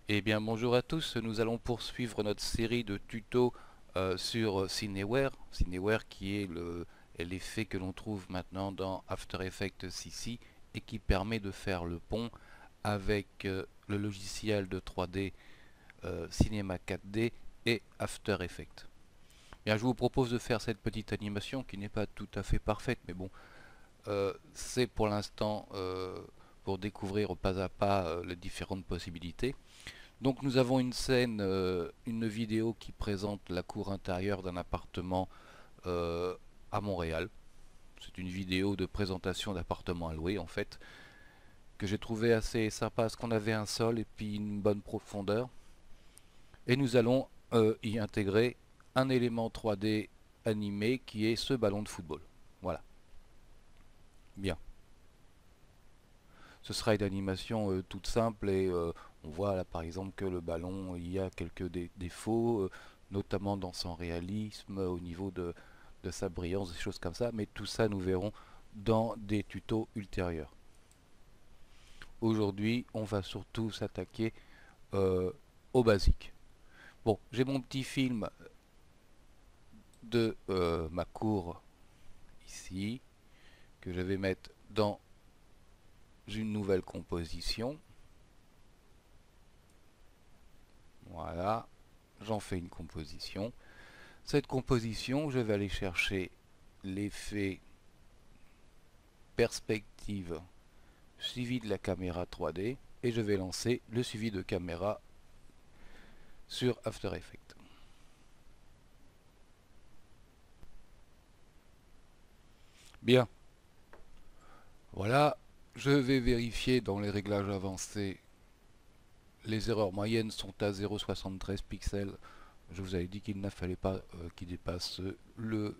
Eh bien bonjour à tous, nous allons poursuivre notre série de tutos sur Cineware. Cineware qui est l'effet que l'on trouve maintenant dans After Effects CC et qui permet de faire le pont avec le logiciel de 3D Cinema 4D et After Effects. Bien, je vous propose de faire cette petite animation qui n'est pas tout à fait parfaite, mais bon, c'est pour l'instant pour découvrir pas à pas les différentes possibilités. Donc nous avons une scène, une vidéo qui présente la cour intérieure d'un appartement à Montréal. C'est une vidéo de présentation d'appartement à louer en fait, que j'ai trouvé assez sympa parce qu'on avait un sol et puis une bonne profondeur. Et nous allons y intégrer un élément 3D animé qui est ce ballon de football. Voilà, bien. Ce sera une animation toute simple et on voit là par exemple que le ballon, il y a quelques défauts, notamment dans son réalisme, au niveau de sa brillance, des choses comme ça, mais tout ça nous verrons dans des tutos ultérieurs. Aujourd'hui, on va surtout s'attaquer au basique. Bon, j'ai mon petit film de ma cour ici, que je vais mettre dans une nouvelle composition. Voilà, j'en fais une composition. Cette composition, je vais aller chercher l'effet perspective suivi de la caméra 3D et je vais lancer le suivi de caméra sur After Effects. Bien, voilà, je vais vérifier dans les réglages avancés. Les erreurs moyennes sont à 0,73 pixels. Je vous avais dit qu'il ne fallait pas qu'il dépasse le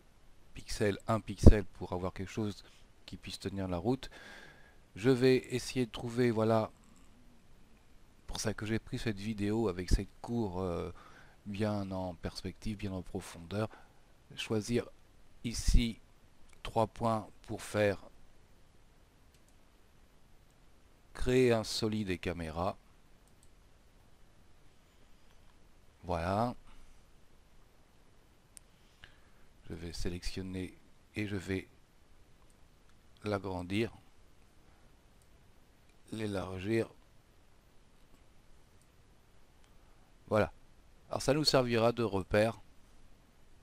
pixel, 1 pixel pour avoir quelque chose qui puisse tenir la route. Je vais essayer de trouver, voilà, pour ça que j'ai pris cette vidéo avec cette cour bien en perspective, bien en profondeur. Choisir ici 3 points pour faire créer un solide et caméra. Voilà. Je vais sélectionner et je vais l'agrandir, l'élargir. Voilà. Alors ça nous servira de repère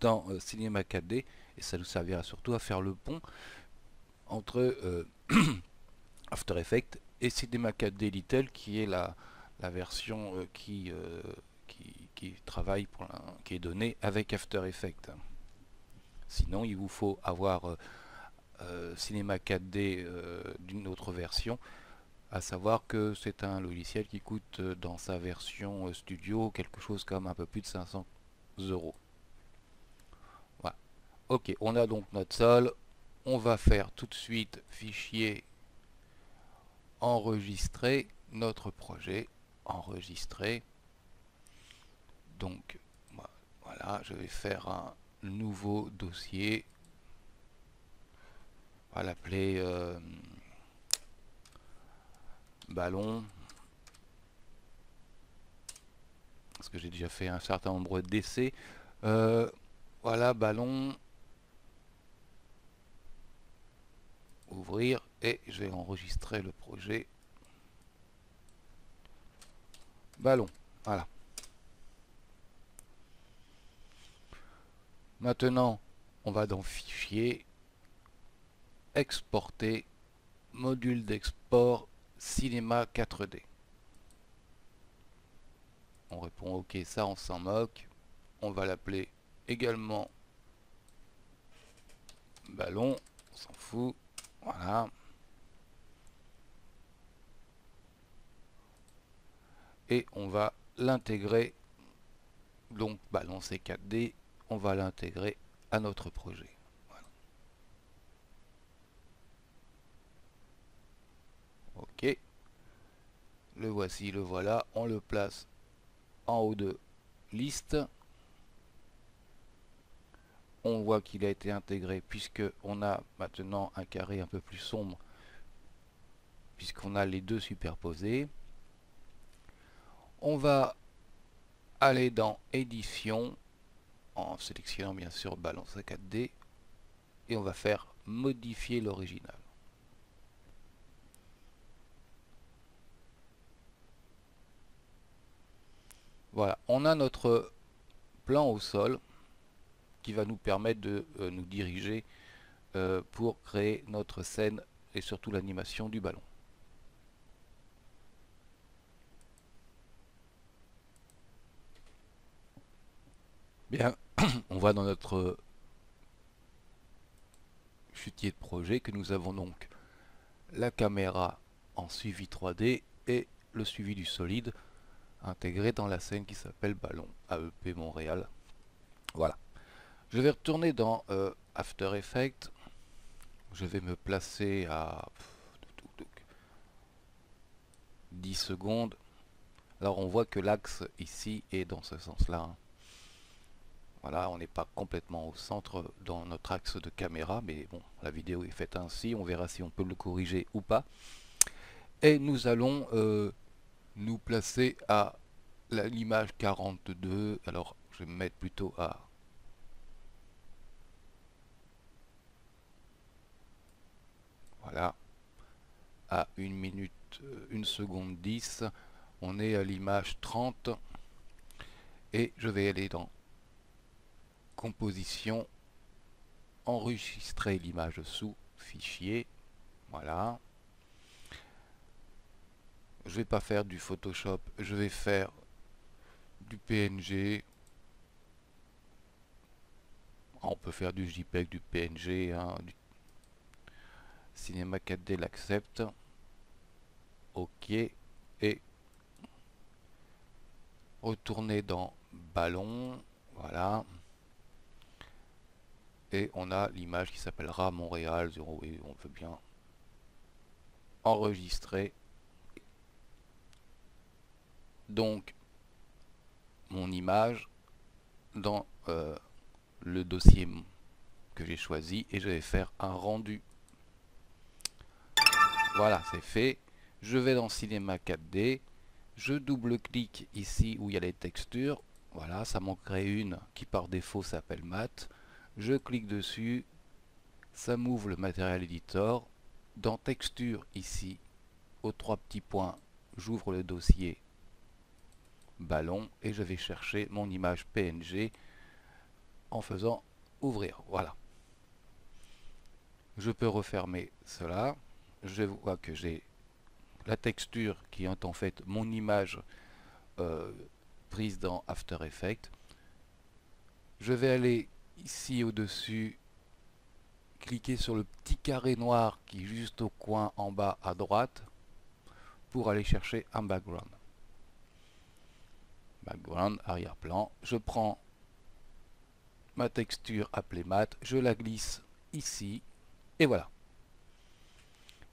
dans Cinema 4D et ça nous servira surtout à faire le pont entre After Effects et Cinema 4D Little qui est la version qui travaille qui est donnée avec After Effects. Sinon, il vous faut avoir Cinema 4D d'une autre version, à savoir que c'est un logiciel qui coûte dans sa version studio quelque chose comme un peu plus de 500 €. Voilà. Ok, on a donc notre sol. On va faire tout de suite fichier enregistrer notre projet. Enregistrer. Donc voilà, je vais faire un nouveau dossier. On va l'appeler ballon. Parce que j'ai déjà fait un certain nombre d'essais. Voilà, ballon. Ouvrir et je vais enregistrer le projet ballon. Voilà. Maintenant, on va dans fichier, exporter, module d'export, cinéma 4D. On répond OK, ça on s'en moque. On va l'appeler également ballon, on s'en fout. Voilà. Et on va l'intégrer. Donc ballon c'est 4D, on va l'intégrer à notre projet. Voilà. OK. Le voici, le voilà. On le place en haut de liste. On voit qu'il a été intégré puisque on a maintenant un carré un peu plus sombre puisqu'on a les deux superposés. On va aller dans édition en sélectionnant bien sûr ballon C4D et on va faire modifier l'original. Voilà, on a notre plan au sol qui va nous permettre de nous diriger pour créer notre scène et surtout l'animation du ballon. Bien, on voit dans notre chutier de projet que nous avons donc la caméra en suivi 3D et le suivi du solide intégré dans la scène qui s'appelle Ballon AEP Montréal. Voilà. Je vais retourner dans After Effects. Je vais me placer à 10 secondes. Alors on voit que l'axe ici est dans ce sens-là. Voilà, on n'est pas complètement au centre dans notre axe de caméra, mais bon, la vidéo est faite ainsi. On verra si on peut le corriger ou pas. Et nous allons nous placer à l'image 42. Alors je vais me mettre plutôt à voilà, à 1 minute, 1 seconde 10. On est à l'image 30 et je vais aller dans composition, enregistrer l'image sous fichier. Voilà. Je vais pas faire du Photoshop, je vais faire du PNG. On peut faire du JPEG, du PNG, hein, du Cinema 4D l'accepte. OK. Et retourner dans ballon. Voilà. Et on a l'image qui s'appellera Montréal 0. Et on peut bien enregistrer. Donc mon image dans le dossier que j'ai choisi et je vais faire un rendu. Voilà, c'est fait. Je vais dans Cinema 4D. Je double-clique ici où il y a les textures. Voilà, ça m'en crée une qui par défaut s'appelle Matte. Je clique dessus. Ça m'ouvre le Material Editor. Dans Texture, ici, aux 3 petits points, j'ouvre le dossier Ballon et je vais chercher mon image PNG en faisant ouvrir. Voilà. Je peux refermer cela. Je vois que j'ai la texture qui est en fait mon image prise dans After Effects. Je vais aller ici au-dessus, cliquer sur le petit carré noir qui est juste au coin en bas à droite pour aller chercher un background. Background, arrière-plan. Je prends ma texture appelée matte, je la glisse ici et voilà.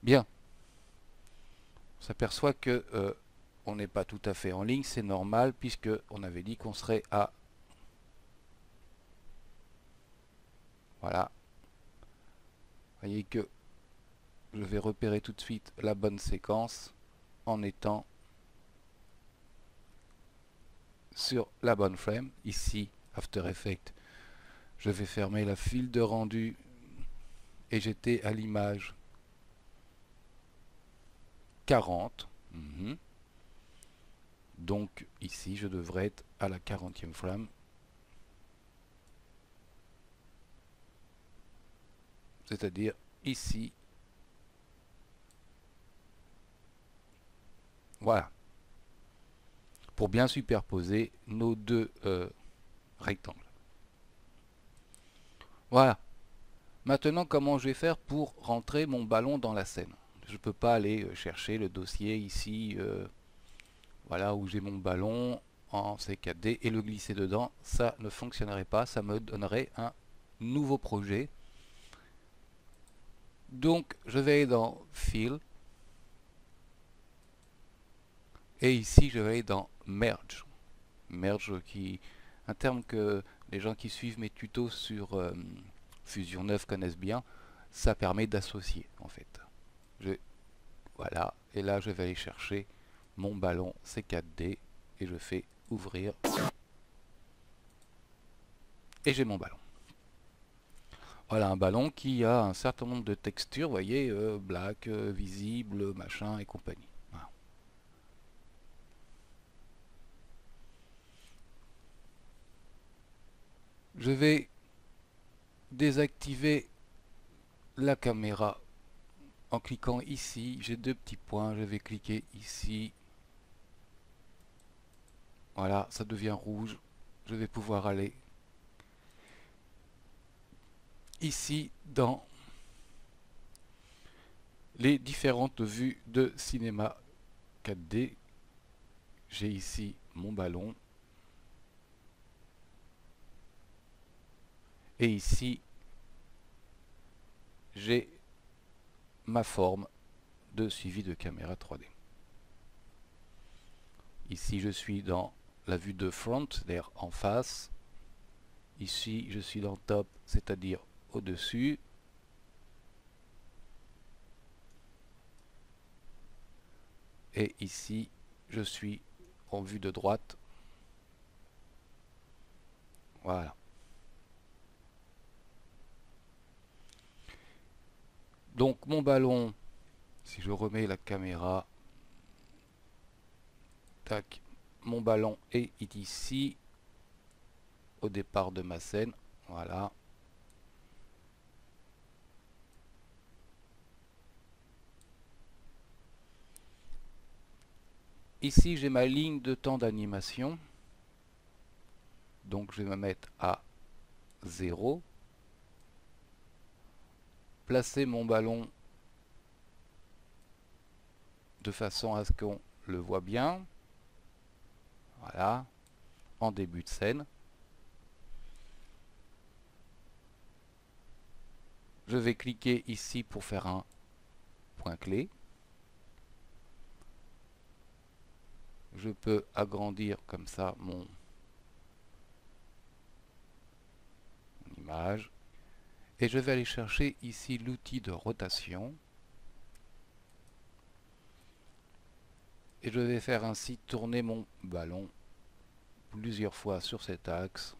Bien. On s'aperçoit que on n'est pas tout à fait en ligne, c'est normal puisque on avait dit qu'on serait à voilà. Vous voyez que je vais repérer tout de suite la bonne séquence en étant sur la bonne frame. Ici, After Effects, je vais fermer la file de rendu et j'étais à l'image 40. Donc ici, je devrais être à la 40e frame. C'est-à-dire ici. Voilà. Pour bien superposer nos deux rectangles. Voilà. Maintenant, comment je vais faire pour rentrer mon ballon dans la scène? Je ne peux pas aller chercher le dossier ici, voilà où j'ai mon ballon en C4D et le glisser dedans. Ça ne fonctionnerait pas, ça me donnerait un nouveau projet. Donc, je vais aller dans Fill. Et ici, je vais aller dans Merge. Merge, qui un terme que les gens qui suivent mes tutos sur Fusion 9 connaissent bien. Ça permet d'associer, en fait. Voilà. Et là, je vais aller chercher mon ballon C4D et je fais ouvrir. Et j'ai mon ballon. Voilà un ballon qui a un certain nombre de textures, vous voyez, black, visible, machin et compagnie. Voilà. Je vais désactiver la caméra en cliquant ici. J'ai deux petits points, je vais cliquer ici. Voilà, ça devient rouge. Je vais pouvoir aller ici dans les différentes vues de cinéma 4D. J'ai ici mon ballon. Et ici, j'ai ma forme de suivi de caméra 3D. Ici, je suis dans la vue de front, c'est-à-dire en face. Ici, je suis dans top, c'est-à-dire au-dessus. Et ici, je suis en vue de droite. Voilà. Donc mon ballon, si je remets la caméra, tac, mon ballon est ici, au départ de ma scène. Voilà. Ici, j'ai ma ligne de temps d'animation. Donc je vais me mettre à 0. Placer mon ballon de façon à ce qu'on le voit bien. Voilà. En début de scène. Je vais cliquer ici pour faire un point clé. Je peux agrandir comme ça mon image. Et je vais aller chercher ici l'outil de rotation. Et je vais faire ainsi tourner mon ballon plusieurs fois sur cet axe.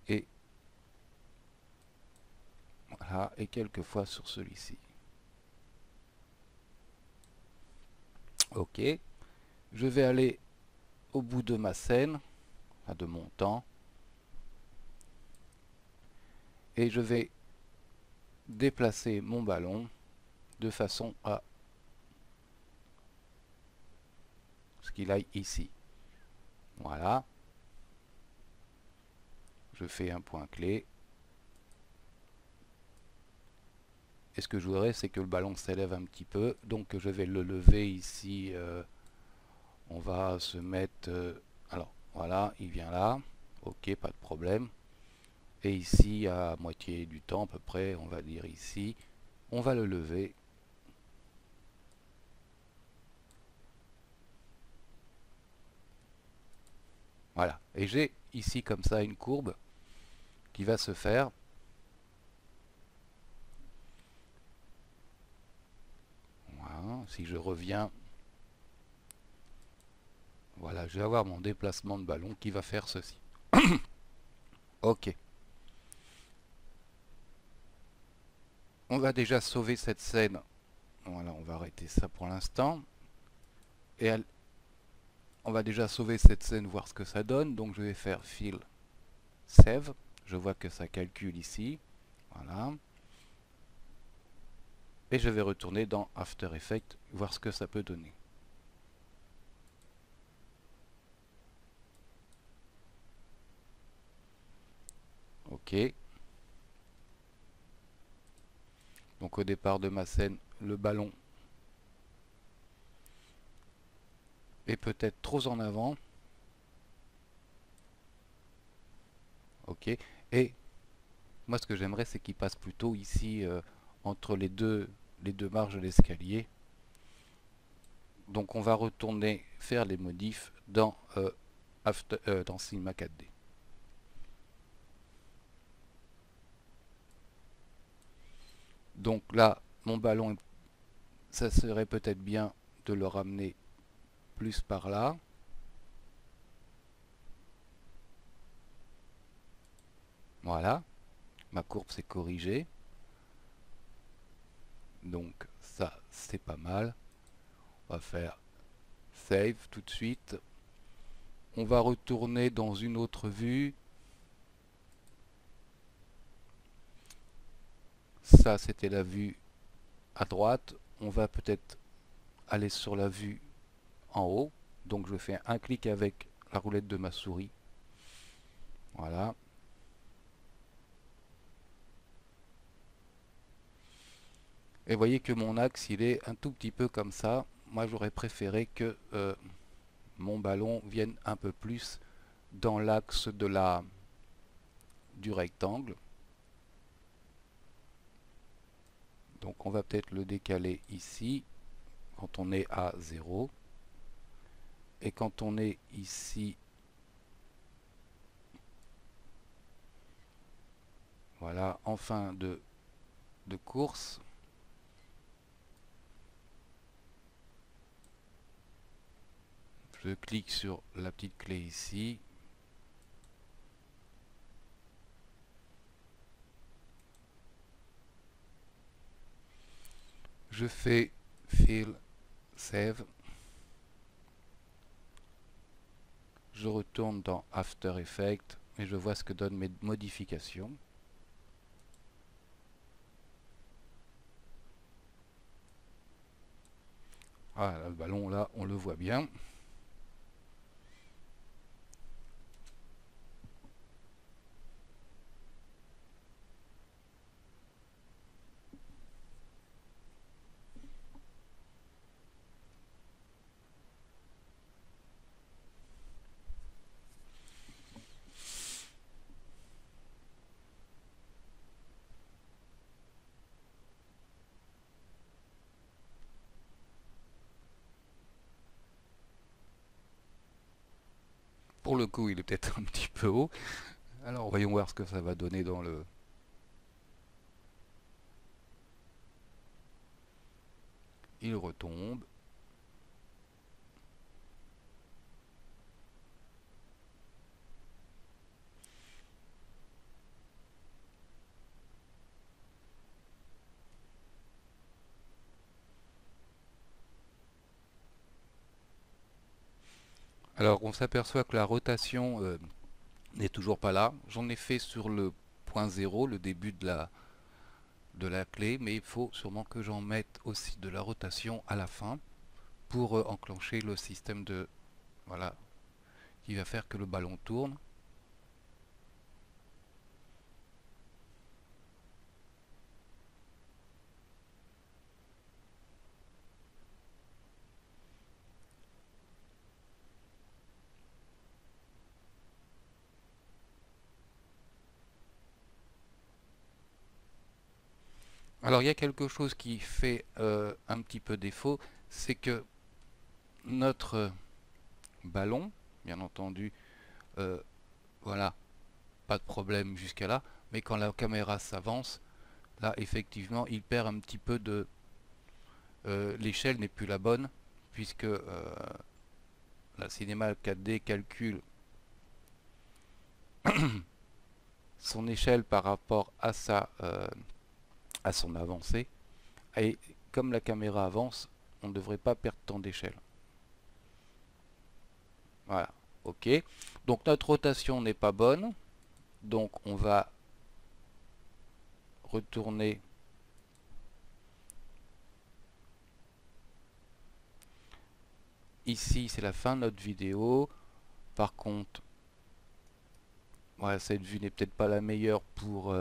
Et voilà, et quelques fois sur celui-ci. Ok. Je vais aller au bout de ma scène, de mon temps. Et je vais déplacer mon ballon de façon à ce qu'il aille ici. Voilà. Je fais un point clé. Et ce que je voudrais, c'est que le ballon s'élève un petit peu. Donc je vais le lever ici. On va se mettre... alors, voilà, il vient là. Ok, pas de problème. Et ici, à moitié du temps à peu près, on va dire ici, on va le lever. Voilà. Et j'ai ici comme ça une courbe qui va se faire. Voilà. Si je reviens, voilà, je vais avoir mon déplacement de ballon qui va faire ceci. Ok. On va déjà sauver cette scène. Voilà, on va arrêter ça pour l'instant. Et on va déjà sauver cette scène, voir ce que ça donne. Donc je vais faire File, Save. Je vois que ça calcule ici. Voilà. Et je vais retourner dans After Effects, voir ce que ça peut donner. Ok. Donc au départ de ma scène, le ballon est peut-être trop en avant. Ok. Et moi ce que j'aimerais, c'est qu'il passe plutôt ici entre les deux marges de l'escalier. Donc on va retourner faire les modifs dans, dans Cinema 4D. Donc là, mon ballon, ça serait peut-être bien de le ramener plus par là. Voilà, ma courbe s'est corrigée. Donc ça, c'est pas mal. On va faire Save tout de suite. On va retourner dans une autre vue. Ça, c'était la vue à droite. On va peut-être aller sur la vue en haut. Donc je fais un clic avec la roulette de ma souris. Voilà. Et voyez que mon axe, il est un tout petit peu comme ça. Moi, j'aurais préféré que mon ballon vienne un peu plus dans l'axe du rectangle. Donc on va peut-être le décaler ici quand on est à 0. Et quand on est ici, voilà, en fin de course, je clique sur la petite clé ici. Je fais Fill, Save. Je retourne dans After Effects et je vois ce que donnent mes modifications. Voilà, le ballon là, on le voit bien. Pour le coup, il est peut-être un petit peu haut. Alors, voyons voir ce que ça va donner dans le... Il retombe. Alors, on s'aperçoit que la rotation n'est toujours pas là. J'en ai fait sur le point 0, le début de la clé, mais il faut sûrement que j'en mette aussi de la rotation à la fin pour enclencher le système de... Voilà, qui va faire que le ballon tourne. Alors il y a quelque chose qui fait un petit peu défaut, c'est que notre ballon, bien entendu, voilà, pas de problème jusqu'à là, mais quand la caméra s'avance, là effectivement il perd un petit peu de... l'échelle n'est plus la bonne, puisque la Cinema 4D calcule son échelle par rapport à son avancée, et comme la caméra avance, on ne devrait pas perdre tant d'échelle. Voilà, ok. Donc notre rotation n'est pas bonne, donc on va retourner ici, c'est la fin de notre vidéo. Par contre, voilà, cette vue n'est peut-être pas la meilleure pour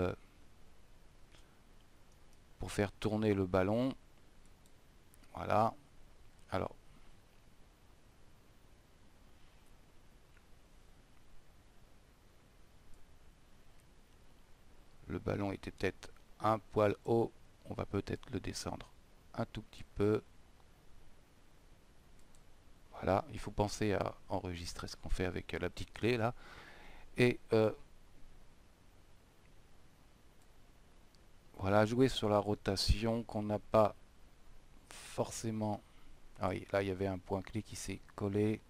faire tourner le ballon. Voilà. Alors, le ballon était peut-être un poil haut. On va peut-être le descendre un tout petit peu. Voilà, il faut penser à enregistrer ce qu'on fait avec la petite clé là. Et voilà, Voilà, jouer sur la rotation qu'on n'a pas forcément... Ah oui, là il y avait un point clé qui s'est collé.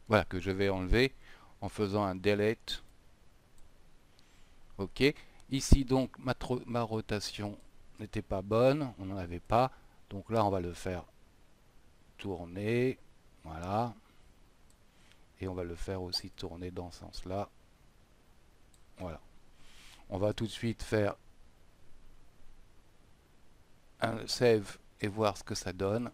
Voilà, que je vais enlever en faisant un delete. Ok. Ici donc ma rotation n'était pas bonne, on n'en avait pas. Donc là on va le faire tourner. Voilà. Et on va le faire aussi tourner dans ce sens-là. Voilà. On va tout de suite faire un save et voir ce que ça donne.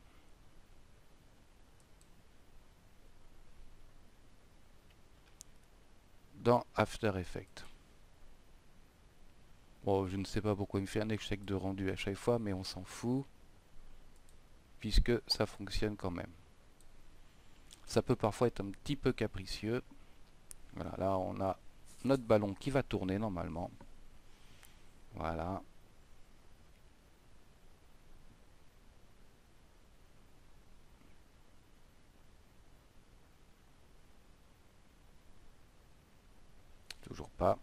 Dans After Effects. Bon, je ne sais pas pourquoi il me fait un échec de rendu à chaque fois, mais on s'en fout, puisque ça fonctionne quand même. Ça peut parfois être un petit peu capricieux. Voilà, là on a notre ballon qui va tourner normalement. Voilà. Toujours pas.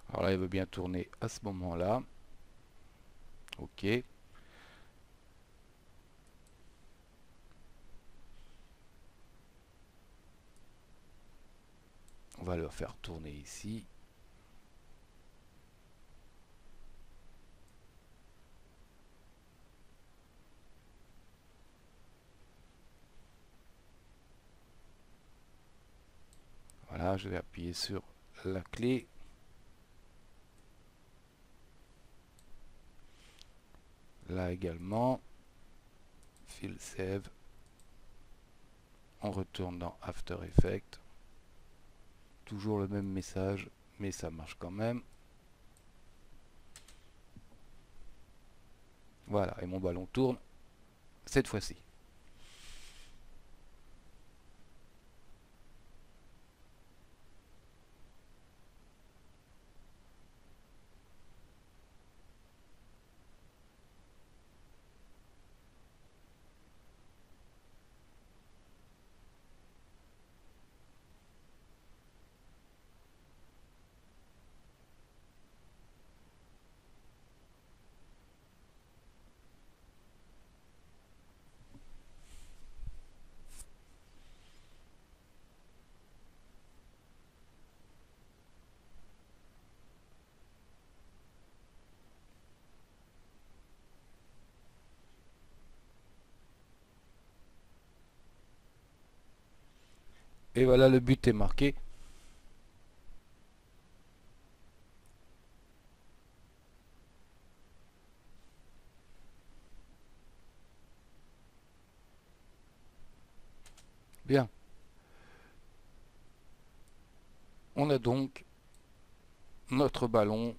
Alors là, il veut bien tourner à ce moment-là. Ok. On va le faire tourner ici. Voilà, je vais appuyer sur la clé. Là également. File Save. On retourne dans After Effects. Toujours le même message, mais ça marche quand même. Voilà, et mon ballon tourne cette fois-ci. Et voilà, le but est marqué. Bien. On a donc notre ballon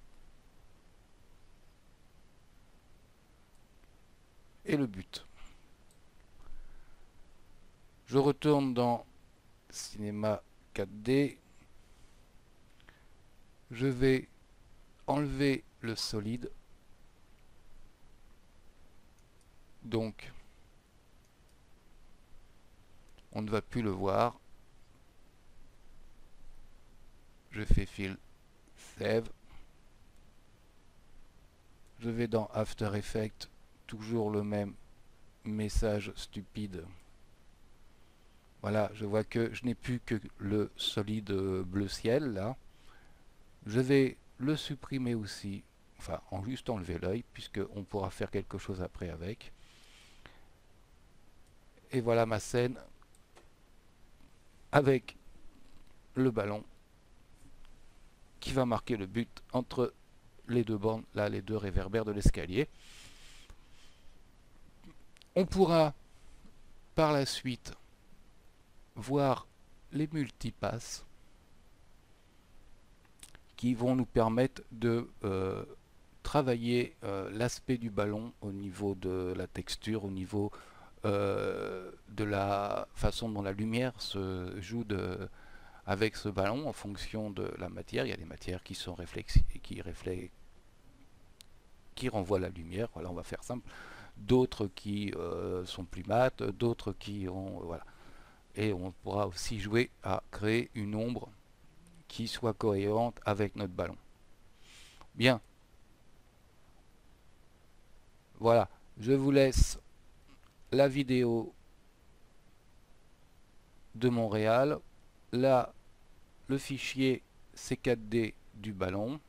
et le but. Je retourne dans Cinéma 4D. Je vais enlever le solide. Donc, On ne va plus le voir. Je fais File, Save. Je vais dans After Effects, toujours le même message stupide. Voilà, je vois que je n'ai plus que le solide bleu ciel là. Je vais le supprimer aussi, enfin en juste enlever l'œil, puisque on pourra faire quelque chose après avec. Et voilà ma scène avec le ballon qui va marquer le but entre les deux bornes, là les deux réverbères de l'escalier. On pourra par la suite voir les multipasses qui vont nous permettre de travailler l'aspect du ballon au niveau de la texture, au niveau de la façon dont la lumière se joue avec ce ballon en fonction de la matière. Il y a des matières qui sont qui renvoient la lumière, voilà, on va faire simple, d'autres qui sont plus mates, d'autres qui ont voilà. Et on pourra aussi jouer à créer une ombre qui soit cohérente avec notre ballon. Bien, voilà, je vous laisse la vidéo de Montréal, là le fichier C4D du ballon,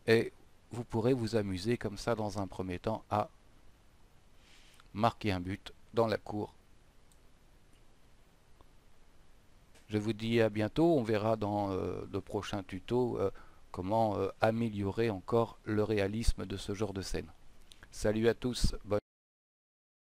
et vous pourrez vous amuser comme ça dans un premier temps à marquer un but dans la cour. Je vous dis à bientôt, on verra dans le prochain tuto comment améliorer encore le réalisme de ce genre de scène. Salut à tous, bonne